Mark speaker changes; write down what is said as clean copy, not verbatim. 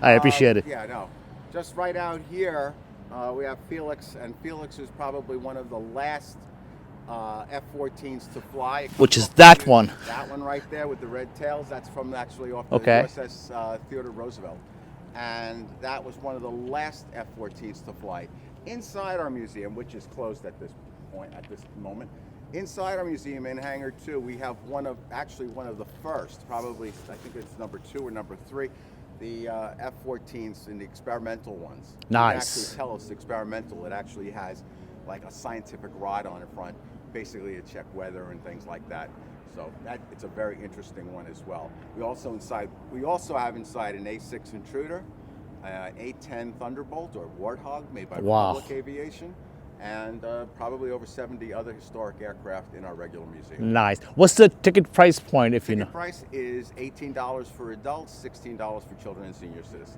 Speaker 1: I appreciate it.
Speaker 2: Yeah, no. Just right out here, we have Felix, and Felix is probably one of the last F-14s to fly. It
Speaker 1: Which
Speaker 2: comes
Speaker 1: is
Speaker 2: off the
Speaker 1: that
Speaker 2: Theodore,
Speaker 1: one.
Speaker 2: that one right there with the red tails. That's from actually off the
Speaker 1: Okay.
Speaker 2: USS Theodore Roosevelt, and that was one of the last F-14s to fly. Inside our museum, which is closed at this point, at this moment, inside our museum in Hangar 2, we have one of the first, probably I think it's number 2 or number 3, the F-14s in the experimental ones. You can
Speaker 1: Nice.
Speaker 2: actually tell it's experimental. It actually has like a scientific rod on the front, basically to check weather and things like that. So that it's a very interesting one as well. We also have inside an A6 Intruder, A10 Thunderbolt or Warthog made by
Speaker 1: Wow.
Speaker 2: Republic Aviation, and probably over 70 other historic aircraft in our regular museum.
Speaker 1: Nice. What's the ticket price point if you know?
Speaker 2: Ticket price is $18 for adults, $16 for children and senior citizens.